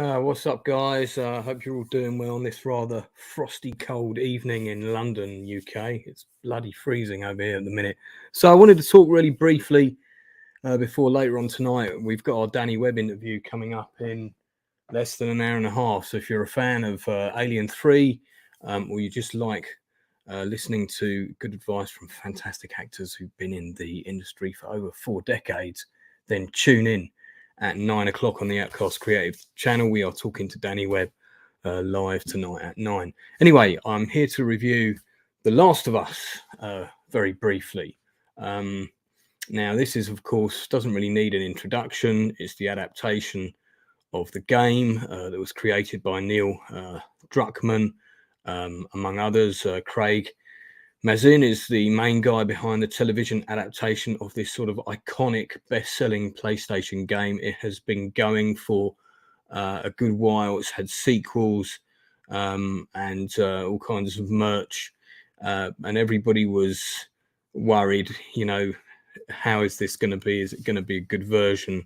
What's up, guys? Hope you're all doing well on this rather frosty, cold evening in London, UK. It's bloody freezing over here at the minute. So I wanted to talk really briefly before later on tonight. We've got our Danny Webb interview coming up in less than an hour and a half. So if you're a fan of Alien 3 or you just like listening to good advice from fantastic actors who've been in the industry for over 4 decades, then tune in. At 9 o'clock on the Outcasts Creative channel. We are talking to Danny Webb live tonight at 9. Anyway, I'm here to review The Last of Us very briefly. Now, this is, of course, doesn't really need an introduction. It's the adaptation of the game that was created by Neil Druckmann, among others. Craig Mazin is the main guy behind the television adaptation of this sort of iconic best-selling PlayStation game. It has been going for a good while. It's had sequels and all kinds of merch, and everybody was worried, you know, how is this going to be? Is it going to be a good version?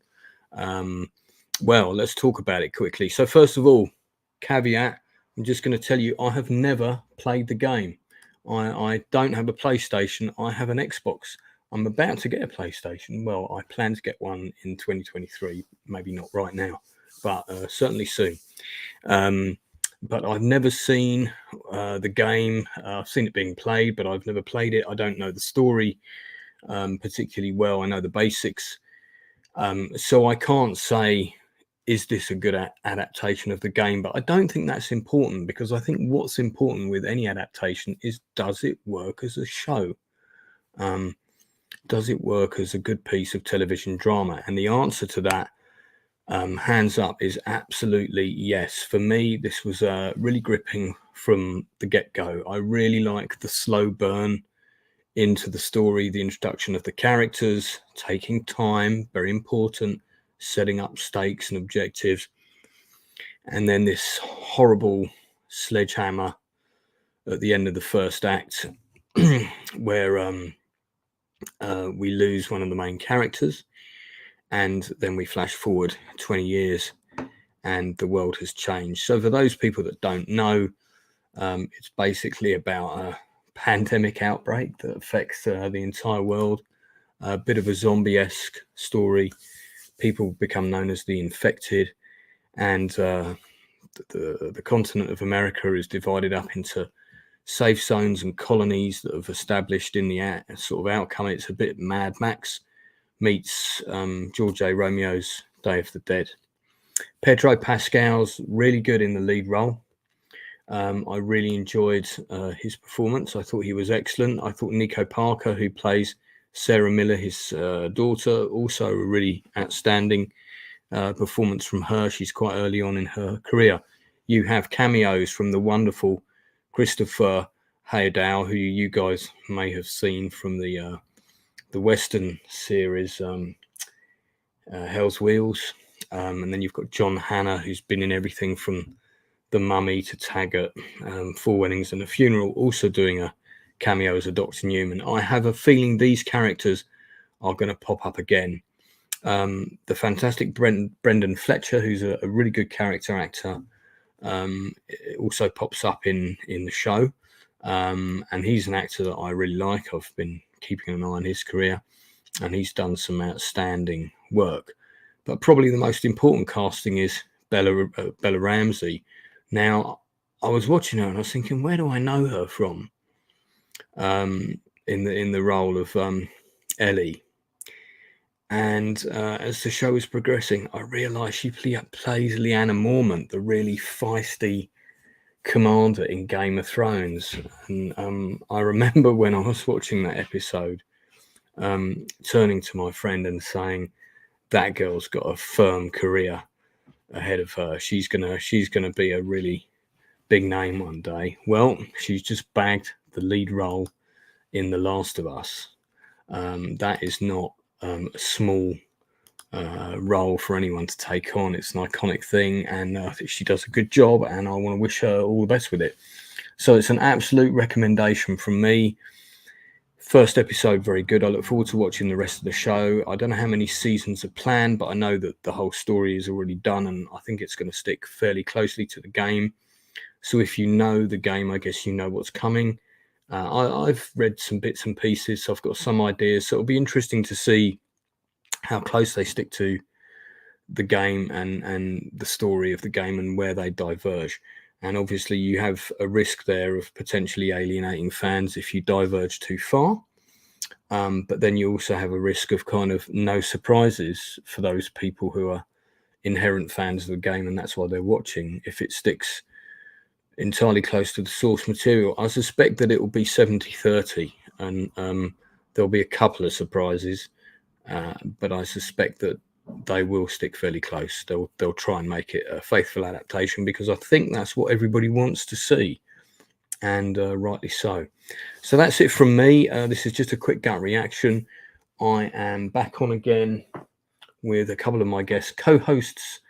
Well, let's talk about it quickly. So first of all, caveat, I'm just going to tell you, I have never played the game. I don't have a PlayStation. I have an Xbox. I'm about to get a PlayStation. Well, I plan to get one in 2023. Maybe not right now, but certainly soon. But I've never seen the game. I've seen it being played, but I've never played it. I don't know the story particularly well. I know the basics. So I can't say, is this a good adaptation of the game? But I don't think that's important, because I think what's important with any adaptation is, does it work as a show? Does it work as a good piece of television drama? And the answer to that, hands up, is absolutely yes. For me, this was really gripping from the get-go. I really like the slow burn into the story, the introduction of the characters, taking time, very important, setting up stakes and objectives, and then this horrible sledgehammer at the end of the first act where we lose one of the main characters, and then we flash forward 20 years and the world has changed. So for those people that don't know, it's basically about a pandemic outbreak that affects the entire world, a bit of a zombie-esque story. People become known as the infected, and the continent of America is divided up into safe zones and colonies that have established in the sort of outcome. It's a bit Mad Max meets George A. Romeo's Day of the Dead. Pedro Pascal's really good in the lead role. I really enjoyed his performance. I thought he was excellent. I thought Nico Parker, who plays Sarah Miller, his daughter, also a really outstanding performance from her. She's quite early on in her career. You have cameos from the wonderful Christopher Haydow, who you guys may have seen from the Western series Hell's Wheels. And then you've got John Hannah, who's been in everything from The Mummy to Taggart, Four Weddings and a Funeral, also doing a cameo as a Dr. Newman. I have a feeling these characters are going to pop up again. The fantastic Brendan Fletcher, who's a really good character actor, also pops up in the show, and he's an actor that I really like. I've been keeping an eye on his career, and he's done some outstanding work. But probably the most important casting is Bella Ramsey. Now, I was watching her and I was thinking, where do I know her from? In the role of Ellie. And as the show is progressing, I realised she plays Lyanna Mormont, the really feisty commander in Game of Thrones. And I remember when I was watching that episode, turning to my friend and saying, that girl's got a firm career ahead of her. She's gonna be a really big name one day. Well, she's just bagged the lead role in The Last of Us. That is not a small role for anyone to take on. It's an iconic thing, and I think she does a good job, and I want to wish her all the best with it. So it's an absolute recommendation from me. First episode, very good. I look forward to watching the rest of the show. I don't know how many seasons are planned, but I know that the whole story is already done, and I think it's going to stick fairly closely to the game. So if you know the game, I guess you know what's coming. I've read some bits and pieces, so I've got some ideas. So it'll be interesting to see how close they stick to the game and the story of the game and where they diverge. And obviously you have a risk there of potentially alienating fans if you diverge too far. But then you also have a risk of kind of no surprises for those people who are inherent fans of the game, and that's why they're watching. If it sticks entirely close to the source material, I suspect that it will be 70-30, and there'll be a couple of surprises, but I suspect that they will stick fairly close. They'll try and make it a faithful adaptation, because I think that's what everybody wants to see, and rightly so. So that's it from me. This is just a quick gut reaction. I am back on again with a couple of my guest co-hosts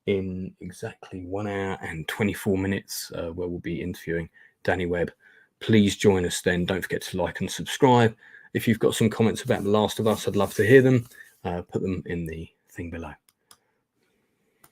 in exactly 1 hour and 24 minutes, where we'll be interviewing Danny Webb. Please join us then. Don't forget to like and subscribe. If you've got some comments about The Last of Us, I'd love to hear them. Put them in the thing below.